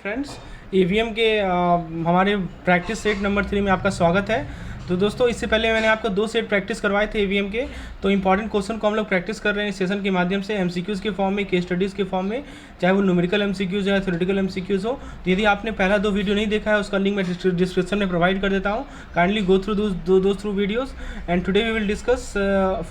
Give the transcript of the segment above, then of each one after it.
Friends, EVM के हमारे practice set number 3 में आपका स्वागत है। तो दोस्तों, इससे पहले मैंने आपको 2 सेट प्रैक्टिस करवाए थे ईवीएम के। तो इंपॉर्टेंट क्वेश्चन को हम लोग प्रैक्टिस कर रहे हैं इस सेशन के माध्यम से, एमसीक्यूज़ के फॉर्म में, केस स्टडीज़ के फॉर्म में, चाहे वो न्यूमेरिकल एमसीक्यूज़ या थ्योरेटिकल एमसीक्यूज़ हो। तो यदि आपने पहला 2 वीडियो नहीं देखा है, उसका लिंक मैं डिस्क्रिप्शन में प्रोवाइड कर देता हूँ। Kindly go through those through videos and today we will discuss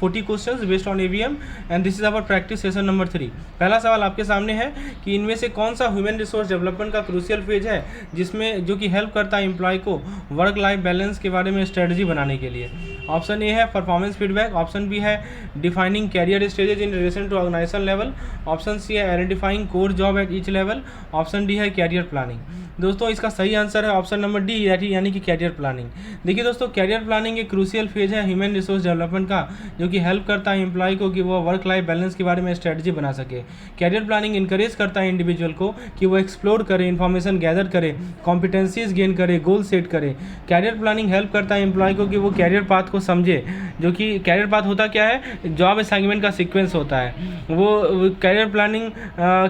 40 questions based on EVM and this is our practice session number 3। पहला सवाल आपके सामने है कि इनमें से कौन सा ह्यूमन रिसोर्स डेवलपमेंट का क्रूशियल फेज है जिसमें जो कि हेल्प करता है एम्प्लॉय को वर्क लाइफ बैलेंस के बारे में स्ट्रेटजी बनाने के लिए। ऑप्शन ए है परफॉर्मेंस फीडबैक, ऑप्शन बी है defining career stages in relation to organisation level, option C है identifying core job at each level, option D है कैरियर प्लानिंग। दोस्तों, इसका सही आंसर है ऑप्शन नंबर डी, यानी कि कैरियर प्लानिंग। देखिए दोस्तों, कैरियर प्लानिंग एक क्रूशियल फेज है ह्यूमन रिसोर्स डेवलपमेंट का, जो कि हेल्प करता है एम्प्लॉय को कि वो वर्क लाइफ बैलेंस के बारे में स्ट्रेटजी बना सके। कैरियर प्लानिंग इंकरेज करता है इंडिविजुअल को कि वो एक्सप्लोर करे, इन्फॉर्मेशन गैदर करे, कॉम्पिटेंसीज गेन करे, गोल सेट करे। कैरियर प्लानिंग हेल्प करता है एम्प्लॉय को कि वो कैरियर पाथ को समझे, जो कि कैरियर पाथ होता क्या है, जॉब असाइनमेंट का सीक्वेंस होता है। वो career planning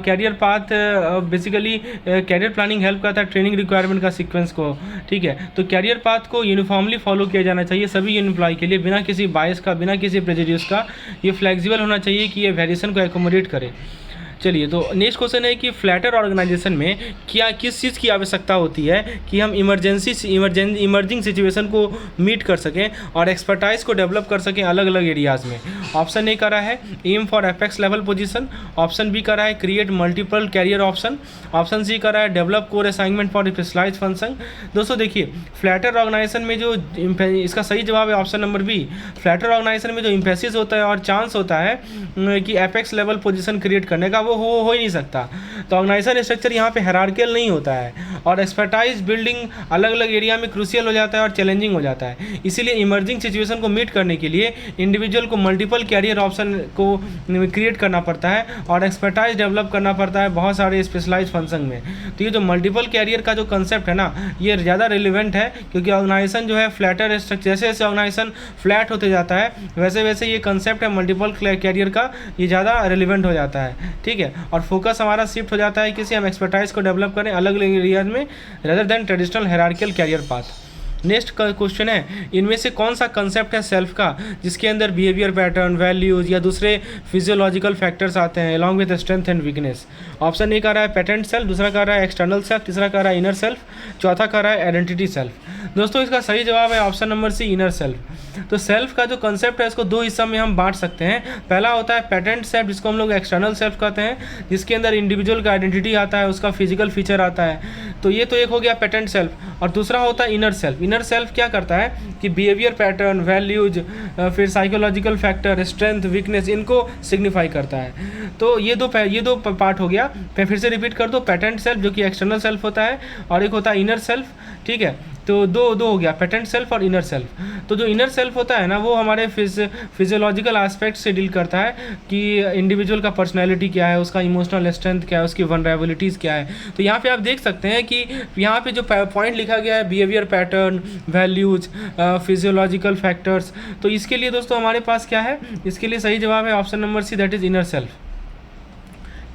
career path basically career planning help करता है ट्रेनिंग रिक्वायरमेंट का सीक्वेंस को। ठीक है, तो कैरियर पाथ को यूनिफॉर्मली फॉलो किया जाना चाहिए सभी एम्प्लॉय के लिए, बिना किसी बायस का, बिना किसी प्रेजुडिस का। ये फ्लेक्सिबल होना चाहिए कि ये वेरिएशन को एकोमोडेट करे। चलिए, तो नेक्स्ट क्वेश्चन है कि फ्लैटर ऑर्गेनाइजेशन में क्या किस चीज़ की आवश्यकता होती है कि हम इमर्जिंग सिचुएशन को मीट कर सकें और एक्सपर्टाइज को डेवलप कर सकें अलग अलग एरियाज़ में। ऑप्शन ए का रहा है aim for apex level position, option B का रहा है create multiple career option, option C का रहा है develop core assignment for specialised function. दोस्तों देखिए, फ्लैटर ऑर्गेनाइजेशन में जो इसका सही जवाब है option number B. Flatter organisation में जो इम्फेसिस होता है और चांस होता है कि एपेक्स लेवल पोजीशन क्रिएट करने का, वो हो ही नहीं सकता। तो ऑर्गेनाइजेशन स्ट्रक्चर यहाँ पे हायरार्कियल नहीं होता है और एक्सपर्टाइज बिल्डिंग अलग अलग एरिया में क्रूशियल हो जाता है और चैलेंजिंग हो जाता है। इसीलिए इमर्जिंग सिचुएशन को मीट करने के लिए इंडिविजुअल को मल्टीपल कैरियर ऑप्शन को क्रिएट करना पड़ता है और एक्सपर्टाइज डेवलप करना पड़ता है बहुत सारे स्पेशलाइज फंक्शन में। तो ये जो मल्टीपल कैरियर का जो कंसेप्ट है ना, ये ज़्यादा रिलेवेंट है, क्योंकि ऑर्गेनाइजेशन जो है फ्लैटर स्ट्रक्चर, जैसे जैसे ऑर्गेनाइजेशन फ्लैट होते जाता है वैसे वैसे ये कंसेप्ट है मल्टीपल कैरियर का, ये ज़्यादा रिलेवेंट हो जाता है। ठीक है, और फोकस हमारा शिफ्ट हो जाता है किसी हम एक्सपर्टाइज को डेवलप करें अलग अलग एरियाज में, rather than traditional hierarchical career path. Next question है, इनमें से कौन सा कंसेप्ट है सेल्फ का जिसके अंदर बिहेवियर पैटर्न, वैल्यूज या दूसरे फिजियोलॉजिकल फैक्टर्स आते हैं along with strength and weakness. Option A का रहा है पेटेंट सेल्फ, दूसरा का रहा है एक्सटर्नल सेल्फ, तीसरा का रहा है इनर सेल्फ, चौथा का रहा है आइडेंटिटी सेल्फ। दोस्तों, इसका सही जवाब है option number C, inner self. तो सेल्फ का जो कंसेप्ट है इसको 2 हिस्सा में हम बांट सकते हैं। पहला होता है पेटेंट सेल्फ, जिसको हम लोग एक्सटर्नल सेल्फ कहते हैं, जिसके अंदर इंडिविजुअल का आइडेंटिटी आता है, उसका फिजिकल फीचर आता है। तो ये तो एक हो गया पेटेंट सेल्फ। और दूसरा होता है इनर सेल्फ। इनर सेल्फ क्या करता है कि बिहेवियर पैटर्न, वैल्यूज, फिर साइकोलॉजिकल फैक्टर, स्ट्रेंथ, वीकनेस, इनको सिग्निफाई करता है। तो ये दो पार्ट हो गया। मैं फिर से रिपीट कर दो, पेटेंट सेल्फ जो कि एक्सटर्नल सेल्फ होता है और एक होता है इनर सेल्फ। ठीक है, तो दो हो गया, पेटेंट सेल्फ और इनर सेल्फ। तो जो इनर सेल्फ होता है ना, वो हमारे फिजियोलॉजिकल एस्पेक्ट से डील करता है कि इंडिविजुअल का पर्सनैलिटी क्या है, उसका इमोशनल स्ट्रेंथ क्या है, उसकी वनरेबिलिटीज़ क्या है। तो यहाँ पे आप देख सकते हैं कि यहाँ पे जो पॉइंट लिखा गया है behaviour pattern, values, physiological factors, तो इसके लिए दोस्तों हमारे पास क्या है, इसके लिए सही जवाब है option number C, that is inner self.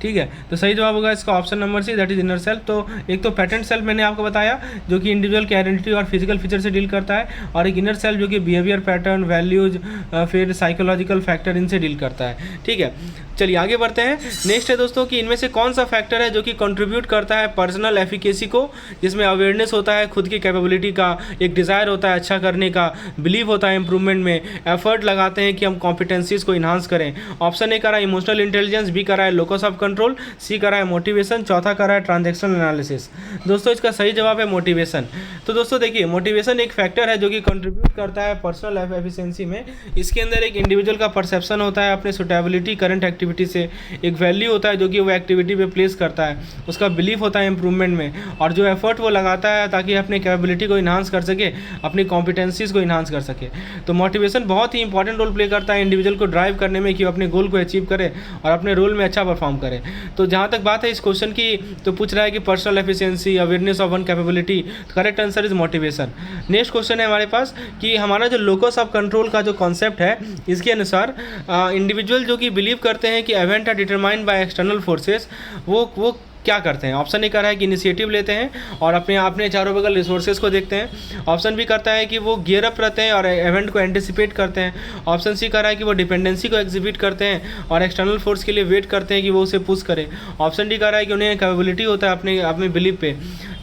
ठीक है, तो सही जवाब होगा इसका option number C, that is inner self. तो एक तो पैटर्न सेल्फ मैंने आपको बताया जो कि इंडिविजुअल की आइडेंटिटी और फिजिकल फीचर से डील करता है, और एक इनर सेल्फ जो कि बिहेवियर पैटर्न, वैल्यूज, फिर साइकोलॉजिकल फैक्टर, इनसे डील करता है। ठीक है, चलिए आगे बढ़ते हैं। नेक्स्ट है दोस्तों कि इनमें से कौन सा फैक्टर है जो कि कंट्रीब्यूट करता है पर्सनल एफिकेसी को, जिसमें अवेयरनेस होता है खुद की कैपेबिलिटी का, एक डिज़ायर होता है अच्छा करने का, बिलीव होता है इंप्रूवमेंट में, एफर्ट लगाते हैं कि हम कॉम्पिटेंसीज को इन्हांस करें। ऑप्शन ए का रहा है इमोशनल इंटेलिजेंस, बी का रहा है लोकस ऑफ कंट्रोल, सी का रहा है मोटिवेशन, चौथा का रहा है ट्रांजैक्शनल एनालिसिस। दोस्तों, इसका सही जवाब है मोटिवेशन। तो दोस्तों देखिए, मोटिवेशन एक फैक्टर है जो कि कंट्रीब्यूट करता है पर्सनल एफिशिएंसी में। इसके अंदर एक इंडिविजुअल का परसेप्शन होता है अपने सुटेबिलिटी करंट एक्टिविटी से, एक वैल्यू होता है जो कि वो एक्टिविटी पे प्लेस करता है, उसका बिलीफ होता है इंप्रूवमेंट में, और जो एफर्ट वो लगाता है ताकि अपने कैपेबिलिटी को इन्हांस कर सके, अपनी कॉम्पिटेंसीज को इन्हांस कर सके। तो मोटिवेशन बहुत ही इंपॉर्टेंट रोल प्ले करता है इंडिविजुअल को ड्राइव करने में कि वो अपने गोल को अचीव करे और अपने रोल में अच्छा परफॉर्म करे। तो जहाँ तक बात है इस क्वेश्चन की, तो पूछ रहा है कि personal efficiency, awareness of one capability, तो correct answer is motivation. Next question है हमारे पास कि हमारा जो लोकस ऑफ कंट्रोल का जो कॉन्सेप्ट है, इसके अनुसार इंडिविजुअल जो कि बिलीव करते हैं कि event are determined by external forces, वो क्या करते हैं? ऑप्शन ए कह रहा है कि इनिशिएटिव लेते हैं और अपने चारों बगल रिसोर्सेज को देखते हैं। ऑप्शन बी करता है कि वो गियर अप रहते हैं और इवेंट को एंटिसिपेट करते हैं। ऑप्शन सी कह रहा है कि वो डिपेंडेंसी को एग्जिबिट करते हैं और एक्सटर्नल फोर्स के लिए वेट करते हैं कि वो उसे पुश करे। ऑप्शन डी कह रहा है कि उन्हें कैपेबिलिटी होता है अपने बिलीव पे,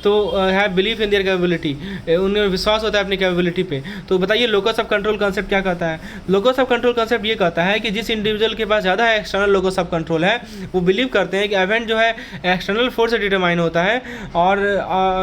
तो have believe in their capability, उन्हें विश्वास होता है अपनी कैपेबिलिटी पे। तो बताइए लोकस ऑफ कंट्रोल कॉन्सेप्ट क्या कहता है? लोकस ऑफ कंट्रोल कॉन्सेप्ट ये कहता है कि जिस इंडिविजुअल के पास ज़्यादा एक्सटर्नल लोकस ऑफ कंट्रोल है वो बिलीव करते हैं कि इवेंट जो है एक्सटर्नल फोर्स से डिटरमाइन होता है और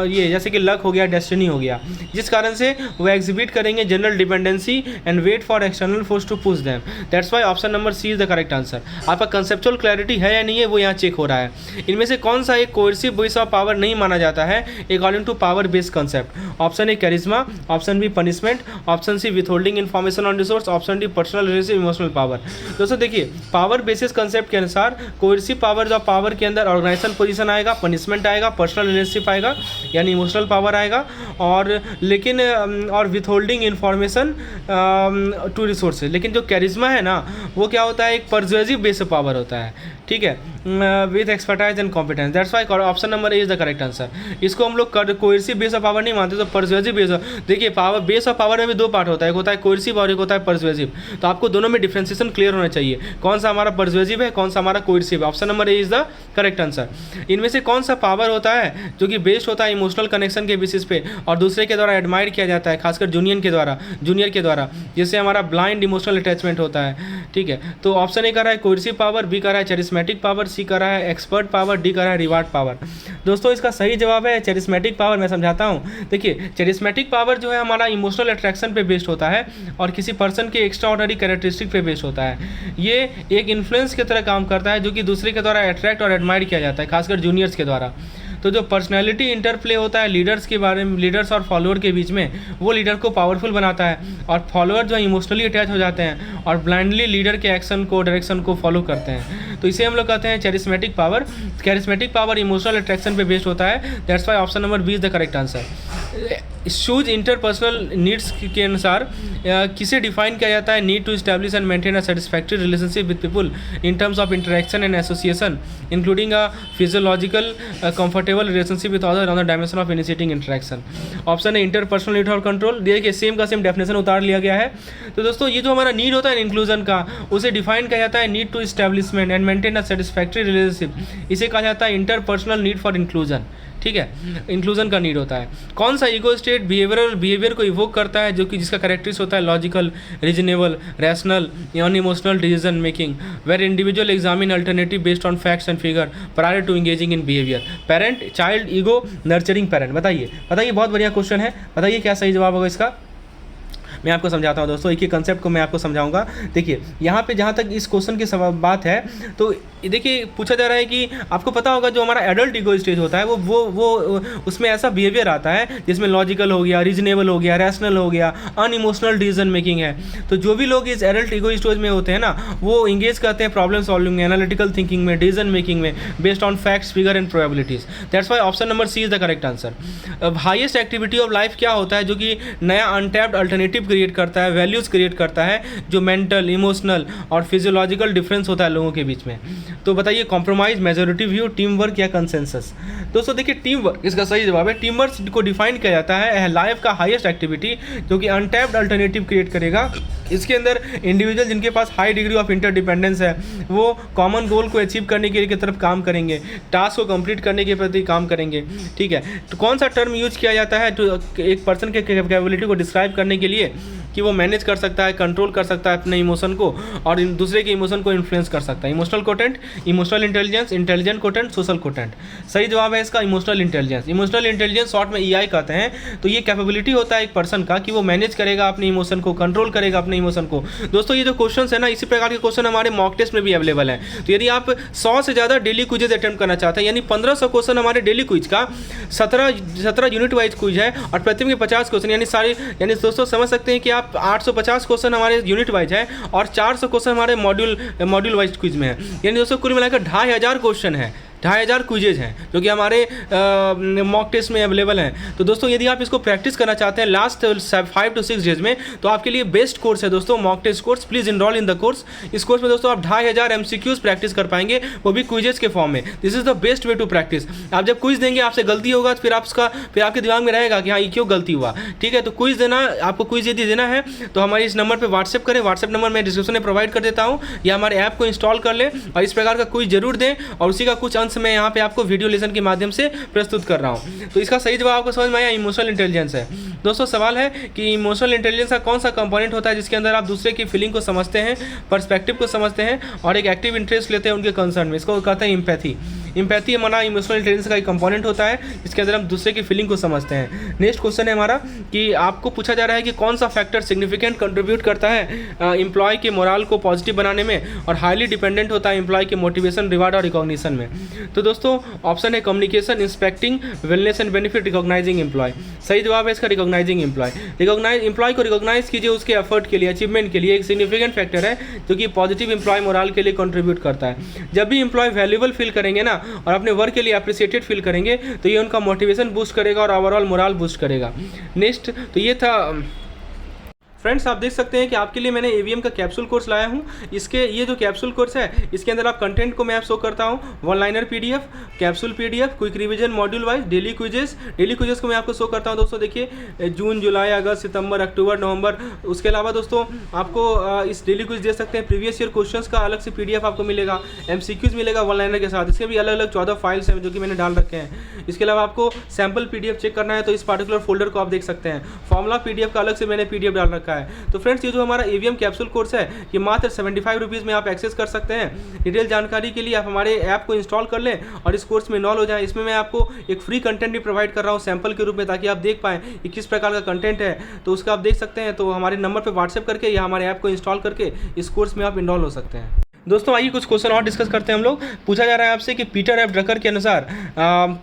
ये जैसे कि लक हो गया, डेस्टिनी हो गया, जिस कारण से वो एग्जिबिट करेंगे general dependency and wait for external force to push them. That's why option number C is the correct answer. आपका कंसेप्चुअल क्लैरिटी है या नहीं है वो यहाँ चेक हो रहा है। इनमें से कौन सा एक कोर्सिव बेस ऑफ पावर नहीं माना जाता है according to power based concept? Option A charisma, option B punishment, option C withholding information on resource, option D personal relationship emotional power. दोस्तों देखिए पावर बेसिस कंसेप्ट के अनुसार कोर्सिव पावर जो power के अंदर ऑर्गेनाइजेशन पोजीशन आएगा, punishment आएगा, personal relationship आएगा यानी इमोशनल पावर आएगा, और लेकिन और विथहोल्डिंग इन्फॉर्मेशन टू रिसोर्सेज। लेकिन जो कैरिज्मा है ना वो क्या होता है, एक परसुएसिव बेस पावर होता है, ठीक है, with expertise and competence. That's why option number A is the correct answer. इसको हम लोग कोर्सिव बेस ऑफ पावर नहीं मानते, तो परसुएसिव बेस। देखिए पावर बेस ऑफ पावर में भी दो पार्ट होता है, एक होता है कोर्सिव और एक होता है परसुएसिव। तो आपको दोनों में डिफ्रेंसिएशन क्लियर होना चाहिए, कौन सा हमारा परसुएसिव है, कौन सा हमारा कोर्सिव है। Option number A is the correct answer. इनमें से कौन सा पावर होता है जो कि बेस्ड होता है इमोशनल कनेक्शन के बेसिस पे और दूसरे के द्वारा एडमायर किया जाता है, खासकर जूनियर के द्वारा, जिससे हमारा ब्लाइंड इमोशनल अटैचमेंट होता है, ठीक है। तो ऑप्शन ए कर रहा है कोर्सिव पावर, बी कर रहा है चेरिस्मेटिक पावर, सी कर रहा है एक्सपर्ट पावर, डी कर रहा है रिवार्ड पावर। दोस्तों इसका सही जवाब है चेरिस्मेटिक पावर। मैं समझाता हूँ, देखिए चेरिस्मेटिक पावर जो है हमारा इमोशनल अट्रैक्शन पे बेस्ड होता है और किसी पर्सन के एक्स्ट्रा ऑर्डिनरी कैरेक्टरिस्टिक पे बेस्ड होता है। ये एक इन्फ्लुएंस की तरह काम करता है जो कि दूसरे के द्वारा अट्रैक्ट और एडमायर किया जाता है, खासकर जूनियर्स के द्वारा। तो जो पर्सनैलिटी इंटरप्ले होता है लीडर्स के बारे में, लीडर्स और फॉलोअर के बीच में, वो लीडर को पावरफुल बनाता है और फॉलोअर जो है इमोशनली अटैच हो जाते हैं और ब्लाइंडली लीडर के एक्शन को, डायरेक्शन को फॉलो करते हैं। तो इसे हम लोग कहते हैं charismatic power. Charismatic power emotional attraction पे बेस्ड होता है। That's why option number B is the correct answer. शूज इंटरपर्सनल नीड्स के अनुसार किसे डिफाइन किया जाता है? Need to establish and maintain a satisfactory relationship with people in terms of interaction and association including a physiological comfortable relationship with other on the dimension of initiating interaction. Option है interpersonal need और control. देखिए same का same definition उतार लिया गया है। तो दोस्तों ये जो हमारा नीड होता है इंक्लूजन का, उसे डिफाइन किया जाता है need to establishment and maintain a satisfactory relationship. इसे कहा जाता है इंटरपर्सनल नीड फॉर इंक्लूजन, ठीक है, इंक्लूजन का नीड होता है। कौन सा ईगो स्टेट बिहेवियर को इवोक करता है, जो कि जिसका कैरेक्टरिस्ट होता है logical, reasonable, rational, unemotional decision making, where individual examine alternative based on facts and figure prior to engaging in behaviour. Parent, child, ego, nurturing parent. बताइए बहुत बढ़िया क्वेश्चन है, बताइए क्या सही जवाब होगा इसका। मैं आपको समझाता हूँ दोस्तों, एक ही कंसेप्ट को मैं आपको समझाऊंगा। देखिए यहाँ पे जहाँ तक इस क्वेश्चन की बात है, तो देखिए पूछा जा रहा है कि आपको पता होगा जो हमारा एडल्ट ईगो स्टेज होता है वो उसमें ऐसा बिहेवियर आता है जिसमें लॉजिकल हो गया, रीजनेबल हो गया, रैशनल हो गया, अनइमोशनल डिसीजन मेकिंग है। तो जो भी लोग इस एडल्ट ईगो स्टेज में होते हैं ना, वो इंगेज करते हैं प्रॉब्लम सॉल्विंग में, एनालिटिकल थिंकिंग में, डिसीजन मेकिंग में, based on facts, figure and probabilities. That's why option number C is the correct answer. Highest activity of life क्या होता है जो कि नया अनटैप्ड अल्टरनेटिव क्रिएट करता है, वैल्यूज क्रिएट करता है, जो मेंटल, इमोशनल और फिजियोलॉजिकल डिफरेंस होता है लोगों के बीच में। तो बताइए compromise, majority view, team work या कंसेंसस। दोस्तों देखिए टीम वर्क इसका सही जवाब है। टीम वर्क को डिफाइन किया जाता है लाइफ का हाईएस्ट एक्टिविटी जो कि अनटैप्ड अल्टरनेटिव क्रिएट करेगा। इसके अंदर इंडिविजुअल जिनके पास हाई डिग्री ऑफ इंटरडिपेंडेंस है वो कॉमन गोल को अचीव करने की तरफ काम करेंगे, टास्क को कंप्लीट करने के प्रति काम करेंगे, ठीक है। तो कौन सा टर्म यूज किया जाता है तो एक पर्सन के कैपेबिलिटी को डिस्क्राइब करने के लिए कि वो मैनेज कर सकता है, कंट्रोल कर सकता है अपने इमोशन को और दूसरे के इमोशन को इन्फ्लुएंस कर सकता है। Emotional quotient, emotional intelligence, intelligent quotient, social quotient. सही जवाब है इसका emotional intelligence. Emotional intelligence short में EI कहते हैं। तो ये कैपेबिलिटी होता है एक पर्सन का कि वो मैनेज करेगा अपने इमोशन को, कंट्रोल करेगा अपने इमोशन को। दोस्तों ये जो क्वेश्चन है ना, इसी प्रकार के क्वेश्चन हमारे मॉक टेस्ट में भी अवेलेबल है। तो यदि आप 100 से ज़्यादा डेली क्विजेज अटेम्प्ट करना चाहते हैं, यानी 1500 क्वेश्चन हमारे डेली क्विज का, 17 यूनिट वाइज क्विज है और प्रति में 50 क्वेश्चन, यानी दोस्तों समझ सकते हैं कि आप 850 क्वेश्चन हमारे यूनिट वाइज है और 400 क्वेश्चन हमारे मॉड्यूल वाइज क्विज में है। यानी दोस्तों कुल मिलाकर 2500 क्वेश्चन है, 2500 क्विजेज हैं जो कि हमारे मॉक टेस्ट में अवेलेबल हैं। तो दोस्तों यदि आप इसको प्रैक्टिस करना चाहते हैं लास्ट 5 to 6 डेज में, तो आपके लिए बेस्ट कोर्स है दोस्तों mock test course. Please enrol in the course. इस कोर्स में दोस्तों आप 2500 MCQs प्रैक्टिस कर पाएंगे, वो भी क्विजेज के फॉर्म में। This is the best way to practise. आप जब क्विज देंगे आपसे गलती होगा तो फिर आपके दिमाग में रहेगा कि हाँ ये क्यों गलती हुआ। ठीक है, तो क्विज देना, आपको क्विज यदि देना है तो हमारे इस नंबर पर व्हाट्सएप करें। व्हाट्सएप नंबर मैं डिस्क्रिप्शन में प्रोवाइड कर देता हूँ, या हमारे ऐप को इंस्टॉल कर लें और इस प्रकार का क्विज जरूर दें, और उसी का कुछ अंश मैं यहाँ पे आपको वीडियो लेसन के माध्यम से प्रस्तुत कर रहा हूँ। तो इसका सही जवाब आपको समझ में आया, इमोशनल इंटेलिजेंस है। दोस्तों सवाल है कि इमोशनल इंटेलिजेंस का कौन सा कंपोनेंट होता है जिसके अंदर आप दूसरे की फीलिंग को समझते हैं, पर्सपेक्टिव को समझते हैं और एक एक्टिव इंटरेस्ट लेते हैं उनके कंसर्न में। इसको कहते हैं एम्पैथी। एम्पैथी हमारा इमोशनल इंटेलिजेंस का एक कंपोनेंट होता है जिसके अंदर हम दूसरे की फीलिंग को समझते हैं। नेक्स्ट क्वेश्चन है हमारा कि आपको पूछा जा रहा है कि कौन सा फैक्टर सिग्निफिकेंट कंट्रीब्यूट करता है एम्प्लॉय के मोरल को पॉजिटिव बनाने में और हाईली डिपेंडेंट होता है एम्प्लॉय के मोटिवेशन, रिवार्ड और रिकॉग्निशन में। तो दोस्तों ऑप्शन है communication, inspecting, wellness and benefit, recognising employ. सही जवाब है इसका रिकॉग्नाइजिंग एम्प्लॉय। एम्प्लॉय को रिकॉग्नाइज कीजिए उसके एफर्ट के लिए, अचीवमेंट के लिए। एक सिग्निफिकेंट फैक्टर है जो कि पॉजिटिव एम्प्लॉय मोरल के लिए कंट्रीब्यूट करता है। जब भी एम्प्लॉय वैल्यूएबल फील करेंगे ना और अपने वर्क के लिए अप्रिशिएटेड फील करेंगे तो ये उनका मोटिवेशन बूस्ट करेगा और ओवरऑल मोरल बूस्ट करेगा। नेक्स्ट, तो ये था फ्रेंड्स, आप देख सकते हैं कि आपके लिए मैंने एवीएम का कैप्सूल कोर्स लाया हूं। इसके ये जो कैप्सूल कोर्स है इसके अंदर आप कंटेंट को मैं शो करता हूं, one liner PDF, capsule PDF, quick revision module wise, daily quizzes को मैं आपको शो करता हूं। दोस्तों देखिए जून, जुलाई, अगस्त, सितंबर, अक्टूबर, नवंबर। उसके अलावा दोस्तों आपको इस डेली क्विज दे सकते हैं। प्रीवियस ईयर क्वेश्चंस का अलग से पीडीएफ आपको मिलेगा, एमसीक्यूज मिलेगा वन लाइनर के साथ। इसके भी अलग अलग 14 फाइल्स हैं जो कि मैंने डाल रखे हैं। इसके अलावा आपको सैम्पल पीडीएफ चेक करना है तो इस पार्टिकुलर फोल्डर को आप देख सकते हैं। फॉर्मुला पीडीएफ का अलग से मैंने पीडीएफ डाल रखा है। तो फ्रेंड्स ये जो हमारा एवीएम कैप्सूल कोर्स है ये मात्र 75 रुपीज़ में आप एक्सेस कर सकते हैं। डिटेल जानकारी के लिए आप हमारे ऐप को इंस्टॉल कर लें और इस कोर्स में इनरोल हो जाएं। इसमें मैं आपको एक फ्री कंटेंट भी प्रोवाइड कर रहा हूँ सैंपल के रूप में, ताकि आप देख पाएँ कि किस प्रकार का कंटेंट है। तो उसका आप देख सकते हैं। तो हमारे नंबर पर व्हाट्सएप करके या हमारे ऐप को इंस्टॉल करके इस कोर्स में आप इनरोल हो सकते हैं। दोस्तों आइए कुछ क्वेश्चन और डिस्कस करते हैं हम लोग। पूछा जा रहा है आपसे कि पीटर एफ ड्रकर के अनुसार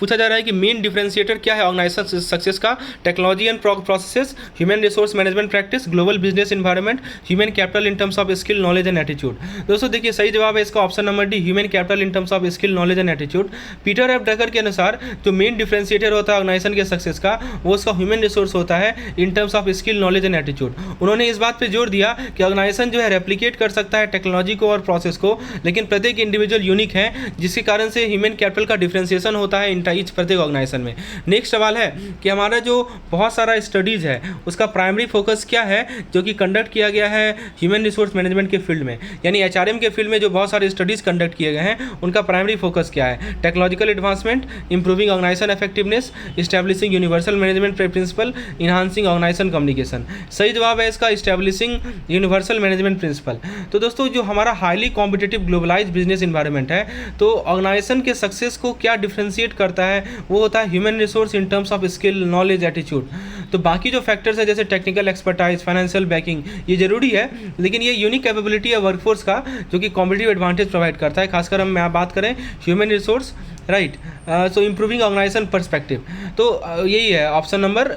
पूछा जा रहा है कि मेन डिफरेंशिएटर क्या है ऑर्गेनाइजेशन सक्सेस का? Technology and processes, human resource management practice, global business environment, human capital in terms of skill, knowledge and attitude. दोस्तों देखिए सही जवाब है इसका option number D, human capital in terms of skill, knowledge and attitude. Peter F Drucker के अनुसार जो main differentiator होता है ऑर्गेनाइजेशन के सक्सेस का वो उसका ह्यूमन रिसोर्स होता है इन terms of skill, knowledge and attitude. उन्होंने इस बात पर जोर दिया कि ऑर्गेनाइजेशन जो है रेप्लिकेट कर सकता है टेक्नोलॉजी को और प्रोसेस को, लेकिन प्रत्येक इंडिविजुअल यूनिक है, जिसके कारण से ह्यूमन कैपिटल का डिफरेंशिएशन होता है इन प्रत्येक ऑर्गेनाइजेशन में। नेक्स्ट सवाल है कि हमारा जो बहुत सारा स्टडीज़ है उसका प्राइमरी फोकस क्या है जो कि कंडक्ट किया गया है ह्यूमन रिसोर्स मैनेजमेंट के फील्ड में, यानी एचआरएम के फील्ड में जो बहुत सारे स्टडीज़ कंडक्ट किए गए हैं उनका प्राइमरी फोकस क्या है? Technological advancement, improving organisation effectiveness, establishing universal management principle, enhancing organisation communication. सही जवाब है इसका इस्टेब्लिशिंग यूनिवर्सल मैनेजमेंट प्रिंसिपल। तो दोस्तों जो हमारा highly competitive globalise business environment है, तो ऑर्गेनाइजेशन के सक्सेस को क्या डिफरेंशिएट करता है? वो होता है human resource in terms of skill, knowledge, attitude. तो बाकी जो फैक्टर्स है जैसे टेक्निकल एक्सपर्टाइज, फाइनेंशियल बैकिंग, ये जरूरी है, लेकिन ये यूनिक कैपेबिलिटी है वर्कफोर्स का जो कि कॉम्पिटिटिव एडवांटेज प्रोवाइड करता है। खासकर हम बात करें human resource, right, so improving organisation perspective. तो यही है option number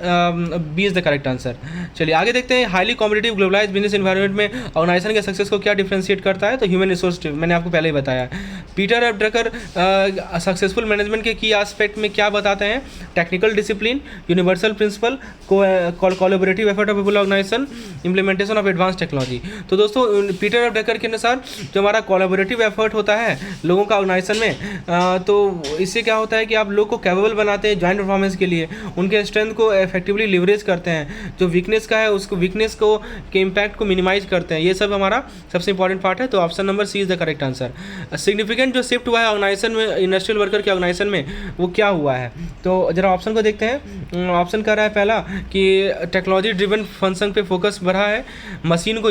B is the correct answer. चलिए आगे देखते हैं, highly competitive globalise business environment में ऑर्गेनाइजेशन के सक्सेस को क्या डिफरेंशिएट करता है? तो ह्यूमन रिसोर्स, मैंने आपको पहले ही बताया। Peter F Drucker successful management के की एस्पेक्ट में क्या बताते हैं? Technical discipline, universal principle, collaborative effort of people organisation, implementation of advance technology. तो दोस्तों पीटर एफ ड्रकर के अनुसार जो हमारा कोलैबोरेटिव एफर्ट होता है लोगों का ऑर्गेनाइजेशन में, तो इससे क्या होता है कि आप लोग को कैपेबल बनाते हैं जॉइंट परफॉर्मेंस के लिए, उनके स्ट्रेंथ को इफेक्टिवली लिवरेज करते हैं, जो वीकनेस का है उसको वीकनेस को के इम्पैक्ट को मिनिमाइज करते हैं। ये सब हमारा सबसे इंपॉर्टेंट पार्ट है। तो option number C is the correct answer. Significant जो शिफ्ट हुआ है ऑर्गेनाइजेशन में, इंडस्ट्रियल वर्कर के ऑर्गेनाइजेशन में, वो क्या हुआ है? तो जरा ऑप्शन को देखते हैं। ऑप्शन कह रहा है पहला कि टेक्नोलॉजी ड्रिवन फंक्शन पे फोकस बढ़ा है, मशीन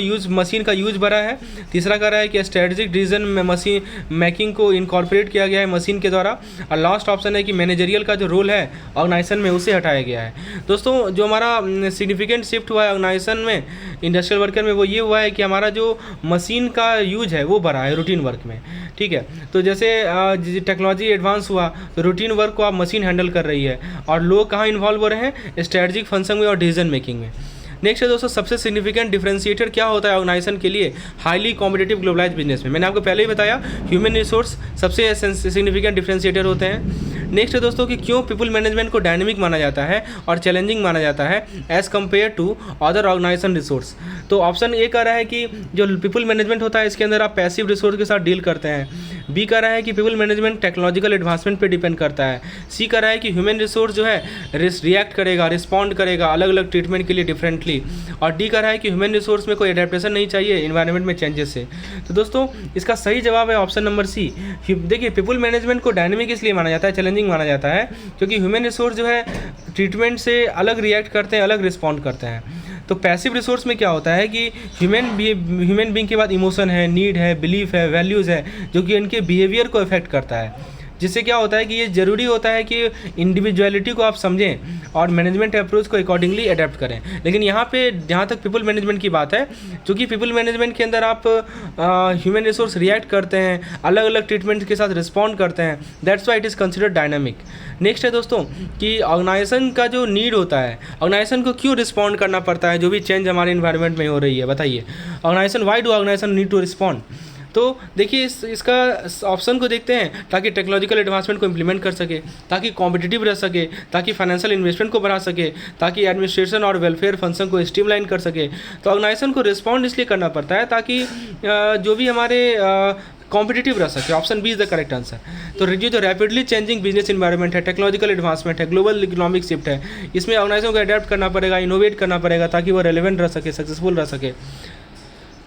का यूज बढ़ा है। तीसरा कह रहा है कि स्ट्रेटेजिक डिसीजन में मशीन मेकिंग को इनकॉर्पोरेट किया गया है मशीन के द्वारा। और लास्ट ऑप्शन है कि मैनेजरियल का जो रोल है ऑर्गेनाइजेशन में उसे हटाया गया है। दोस्तों जो हमारा सिग्निफिकेंट शिफ्ट हुआ है ऑर्गेनाइजेशन में इंडस्ट्रियल वर्कर में, वो ये हुआ है कि हमारा जो मशीन का यूज है वो बढ़ा है रूटीन वर्क में। ठीक है, तो जैसे टेक्नोलॉजी एडवांस हुआ तो रूटीन वर्क को आप मशीन हैंडल कर रही है, और लोग कहाँ इन्वॉल्व हो रहे हैं? स्ट्रेटजिक फंक्शन में और डिसीजन मेकिंग में। नेक्स्ट है दोस्तों, सबसे सिग्निफिकेंट डिफरेंशिएटर क्या होता है ऑर्गेनाइजेशन के लिए हाईली कॉम्पिटिटिव ग्लोबलाइज बिजनेस में। मैंने आपको पहले ही बताया ह्यूमन रिसोर्स सबसे सिग्निफिकेंट डिफरेंशिएटर होते हैं। नेक्स्ट है दोस्तों कि क्यों पीपल मैनेजमेंट को डायनेमिक माना जाता है और चैलेंजिंग माना जाता है as compare to other organisation resource. तो ऑप्शन ए कह रहा है कि जो पीपल मैनेजमेंट होता है इसके अंदर आप पैसिव रिसोर्स के साथ डील करते हैं। बी कह रहा है कि पीपल मैनेजमेंट टेक्नोलॉजिकल एडवांसमेंट पे डिपेंड करता है। सी कह रहा है कि ह्यूमन रिसोर्स जो है रिएक्ट करेगा, रिस्पॉन्ड करेगा अलग अलग ट्रीटमेंट के लिए डिफरेंटली। और डी कह रहा है कि ह्यूमन रिसोर्स में कोई एडेप्टेशन नहीं चाहिए इन्वायरमेंट में चेंजेस से। तो दोस्तों इसका सही जवाब है ऑप्शन नंबर सी। देखिए पीपल मैनेजमेंट को डायनेमिक इसलिए माना जाता है, चैलेंजिंग माना जाता है, क्योंकि ह्यूमन रिसोर्स जो है ट्रीटमेंट से अलग रिएक्ट करते हैं, अलग रिस्पॉन्ड करते हैं। तो पैसिव रिसोर्स में क्या होता है कि ह्यूमन बीइंग के बाद इमोशन है, नीड है, बिलीफ है, वैल्यूज़ है, जो कि उनके बिहेवियर को इफेक्ट करता है। जिससे क्या होता है कि ये ज़रूरी होता है कि इंडिविजुअलिटी को आप समझें और मैनेजमेंट अप्रोच को अकॉर्डिंगली अडेप्ट करें। लेकिन यहाँ पे जहाँ तक पीपल मैनेजमेंट की बात है, चूँकि पीपल मैनेजमेंट के अंदर आप ह्यूमन रिसोर्स रिएक्ट करते हैं, अलग अलग ट्रीटमेंट के साथ रिस्पॉन्ड करते हैं, that's why it is considered dynamic. Next है दोस्तों कि ऑर्गेनाइजेशन का जो नीड होता है, ऑर्गेनाइजेशन को क्यों रिस्पॉन्ड करना पड़ता है जो भी चेंज हमारे इन्वायरमेंट में हो रही है, बताइए organisation why do organisation need to respond. तो देखिए इसका ऑप्शन को देखते हैं, ताकि टेक्नोलॉजिकल एडवांसमेंट को इम्प्लीमेंट कर सके, ताकि कॉम्पिटिटिव रह सके, ताकि फाइनेंशियल इन्वेस्टमेंट को बढ़ा सके, ताकि एडमिनिस्ट्रेशन और वेलफेयर फंक्शन को स्ट्रीमलाइन कर सके। तो ऑर्गेनाइजेशन को रिस्पॉन्ड इसलिए करना पड़ता है ताकि जो भी हमारे कॉम्पिटिटिव रह सके। Option B is the correct answer. तो ये जो रैपिडली चेंजिंग बिजनेस इन्वायरमेंट है, टेक्नोलॉजिकल एडवांसमेंट है, ग्लोबल इकोनॉमिक शिफ्ट है, इसमें ऑर्गेनाइजेशन को अडेप्ट करना पड़ेगा, इनोवेट करना पड़ेगा, ताकि वो रेलेवेंट रह सके, सक्सेसफुल रह सके।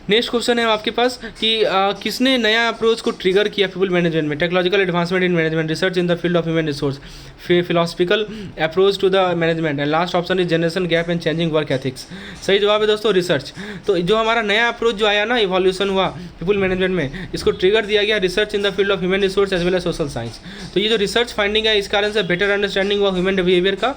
नेक्स्ट क्वेश्चन है आपके पास कि किसने नया अप्रोच को ट्रिगर किया पीपल मैनेजमेंट में, technological advancement in management, research in the field of human resource, philosophical approach to the management, and last option is generation gap and changing work ethics. सही जवाब है दोस्तों रिसर्च। तो जो हमारा नया अप्रोच जो आया ना, इवोल्यूशन हुआ पीपल मैनेजमेंट में, इसको ट्रिगर दिया गया research in the field of human resource as well as social science. तो ये जो रिसर्च फाइंडिंग है, इस कारण से बेटर अंडरस्टैंडिंग हुआ ह्यूमन बिहेवियर का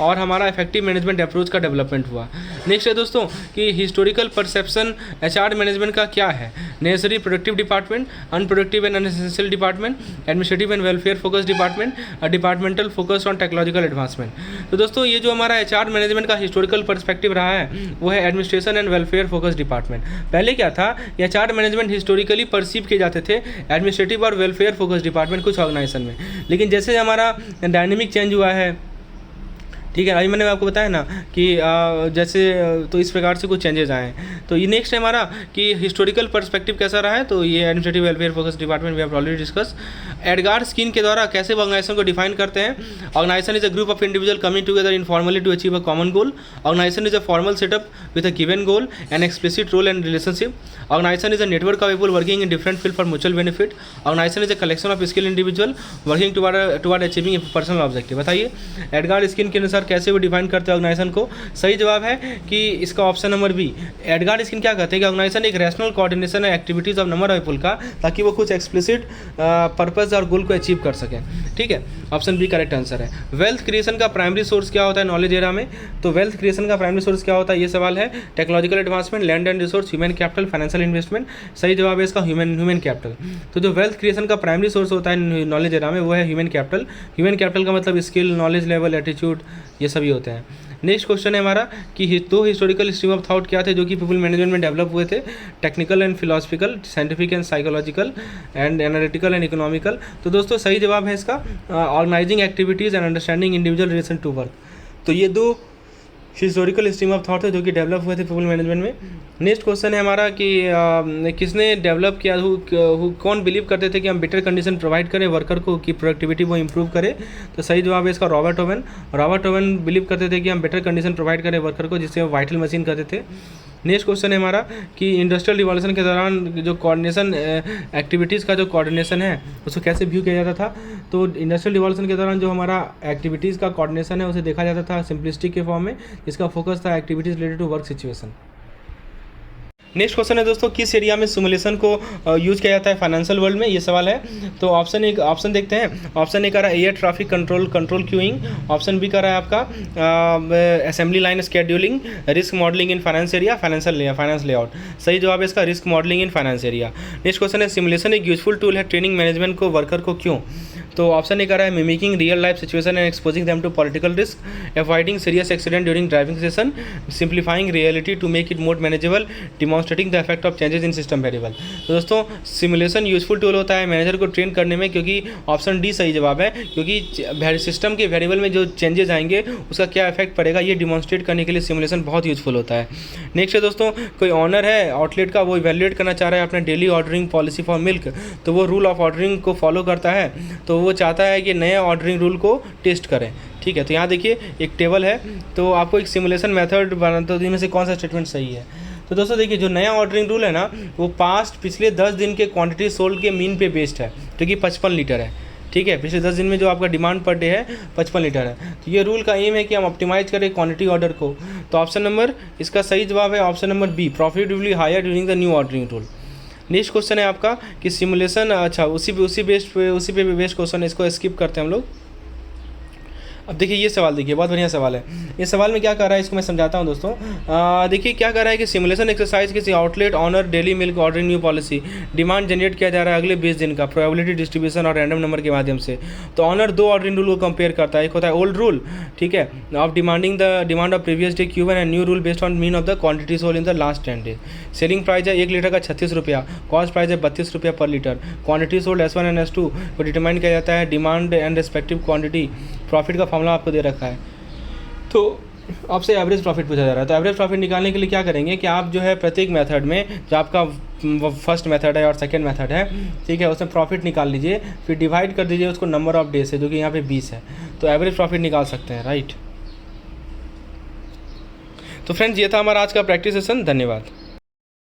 और हमारा इफेक्टिव मैनेजमेंट अप्रोच का डेवलपमेंट हुआ। नेक्स्ट है दोस्तों कि हिस्टोरिकल परसेप्शन एचआर मैनेजमेंट का क्या है, necessary productive department, unproductive and unessential department, administrative and welfare focus department, departmental focus on technological advancement. तो दोस्तों ये जो हमारा एचआर मैनेजमेंट का हिस्टोरिकल परस्पेक्टिव रहा है वो है administration and welfare focus department. पहले क्या था, एचआर मैनेजमेंट हिस्टोरिकली परसीव किए जाते थे एडमिनिस्ट्रेटिव और वेलफेयर फोकस डिपार्टमेंट कुछ ऑर्गेनाइजेशन में, लेकिन जैसे हमारा डायनेमिक चेंज हुआ है, ठीक है, अभी मैंने आपको बताया ना कि जैसे तो इस प्रकार से कुछ चेंजेस आए हैं। तो ये नेक्स्ट है हमारा कि हिस्टोरिकल पर्सपेक्टिव कैसा रहा है, तो ये administrative welfare focus department we have already discuss. Edgar Schein के द्वारा कैसे वो ऑर्गेनाइजेशन को डिफाइन करते हैं, organisation is a group of individual coming together informally to achieve a common goal, organisation is a formal setup with a given goal and explicit role and relationship, organisation is a network of people working in different field for mutual benefit, organisation is a collection of skill individual working toward achieving A personal objective. बताइए Edgar Schein के अनुसार कैसे वो define करते हैं organisation को। सही जवाब है कि इसका option number B. Edgar Schein क्या कहते हैं कि ऑर्गेनाइजेशन एक रैशनल कोऑर्डिनेशन है activities of number of people का, ताकि वो कुछ एक्सप्लिसिट पर्पस और गोल को अचीव कर सकें। ठीक है, ऑप्शन बी करेक्ट आंसर है। वेल्थ क्रिएशन का प्राइमरी सोर्स क्या होता है नॉलेज एरा में, तो वेल्थ क्रिएशन का प्राइमरी सोर्स क्या होता है, ये सवाल है। Technological advancement, land and resource, human capital, financial investment. सही जवाब है इसका ह्यूमन कैपिटल। तो जो वेल्थ क्रिएशन का प्राइमरी सोर्स होता है नॉलेज एरा में वो है ह्यूमन कैपिटल। ह्यूमन कैपिटल का मतलब स्किल, नॉलेज लेवल, एटीट्यूड, ये सभी होते हैं। नेक्स्ट क्वेश्चन है हमारा कि दो हिस्टोरिकल स्ट्रीम ऑफ थॉट क्या थे जो कि पीपल मैनेजमेंट में डेवलप हुए थे, technical and philosophical, scientific and psychological and analytical and economical. तो दोस्तों सही जवाब है इसका organising activities and understanding individual relation to work. तो ये दो हिस्टोरिकल स्ट्रीम ऑफ थॉट है जो कि डेवलप हुए थे पीपल मैनेजमेंट में। नेक्स्ट क्वेश्चन है हमारा कि किसने डेवलप किया, कौन बिलीव करते थे कि हम बेटर कंडीशन प्रोवाइड करें वर्कर को कि प्रोडक्टिविटी वो इंप्रूव करे। तो सही जवाब है इसका Robert oven. Robert oven believe करते थे कि हम बेटर कंडीशन प्रोवाइड करें वर्कर को, जिससे वो वाइटल मशीन करते थे। नेक्स्ट क्वेश्चन है हमारा कि इंडस्ट्रियल रिवॉल्यूशन के दौरान जो कोऑर्डिनेशन एक्टिविटीज़ का जो कोऑर्डिनेशन है उसको कैसे व्यू किया जाता था। तो इंडस्ट्रियल रिवॉल्यूशन के दौरान जो हमारा एक्टिविटीज़ का कोऑर्डिनेशन है उसे देखा जाता था सिंपलिस्टिक के फॉर्म में, जिसका फोकस था activities related to work situation. Next question है दोस्तों किस एरिया में सिमुलेशन को यूज किया जाता है फाइनेंशियल वर्ल्ड में, ये सवाल है। तो ऑप्शन देखते हैं। ऑप्शन ए कह रहा है air traffic control queuing, option B कह रहा है आपका assembly line scheduling, risk modelling in finance area, finance layout. सही जवाब है इसका risk modelling in finance area. Next question है सिमुलेशन एक यूजफुल टूल है ट्रेनिंग मैनेजमेंट को वर्कर को क्यों। तो ऑप्शन ए कह रहा है mimicking real life situation and exposing them to political risk, avoiding serious accident during driving session, simplifying reality to make it more manageable, demonstrating the effect of changes in system variable. तो दोस्तों simulation useful tool होता है manager को train करने में, क्योंकि option D सही जवाब है, क्योंकि सिस्टम के वेरिएबल में जो चेंजेस आएंगे उसका क्या इफेक्ट पड़ेगा ये डिमॉन्स्ट्रेट करने के लिए सिमुलेशन बहुत यूजफुल होता है। नेक्स्ट है दोस्तों, कोई ऑनर है आउटलेट का, वो इवैल्यूएट करना चाह रहा है अपने daily ordering policy for milk, तो वो रूल ऑफ ऑर्डरिंग को फॉलो करता है, तो वो चाहता है कि नए ऑर्डरिंग रूल को टेस्ट करें। ठीक है, तो यहाँ देखिए एक टेबल है, तो आपको एक सिमुलेशन मेथड बनाना, तो इनमें से कौन सा स्टेटमेंट सही है। तो दोस्तों देखिए जो नया ऑर्डरिंग रूल है ना, वो पिछले 10 दिन के क्वांटिटी सोल्ड के मीन पे बेस्ड है, जो कि 55 लीटर है। ठीक है, पिछले 10 दिन में जो आपका डिमांड पर डे है 55 लीटर है। तो ये रूल का एम है कि हम ऑप्टिमाइज करें क्वांटिटी ऑर्डर को। तो ऑप्शन नंबर इसका सही जवाब है option number B, profitably hire during the new ordering rule. Next question है आपका कि सिमुलेशन, अच्छा उसी पे बेस्ड क्वेश्चन है, इसको स्किप करते हैं हम लोग। अब देखिए ये सवाल, देखिए बहुत बढ़िया सवाल है। इस सवाल में क्या कर रहा है इसको मैं समझाता हूँ दोस्तों। देखिए क्या कर रहा है कि सिमुलेशन एक्सरसाइज किसी outlet owner daily milk ordering new policy, demand generate किया जा रहा है अगले 20 दिन का, प्रोबेबिलिटी डिस्ट्रीब्यूशन और रैंडम नंबर के माध्यम से। तो ऑनर 2 ऑर्डरिंग रूल को कंपेयर करता है, एक होता है ओल्ड रूल, ठीक है, of demanding the demand of previous day Q1 and new rule based on mean of the quantity sold in the last 10 day. Selling price है 1 लीटर का 36 रुपया, कॉस्ट प्राइस है 32 रुपया पर litre, quantity sold S1 and S2 को determine किया जाता है demand and respective quantity. Profit का फॉर्मूला आपको दे रखा है, तो आपसे एवरेज प्रॉफिट पूछा जा रहा है। तो एवरेज प्रॉफिट निकालने के लिए क्या करेंगे कि आप जो है प्रत्येक मेथड में, जो आपका फर्स्ट मेथड है और सेकंड मेथड है, ठीक है, उसमें प्रॉफिट निकाल लीजिए, फिर डिवाइड कर दीजिए उसको नंबर ऑफ डेज से, जो कि यहाँ पे 20 है, तो एवरेज प्रॉफिट निकाल सकते हैं, राइट। तो फ्रेंड्स ये था हमारा आज का प्रैक्टिस सेशन, धन्यवाद।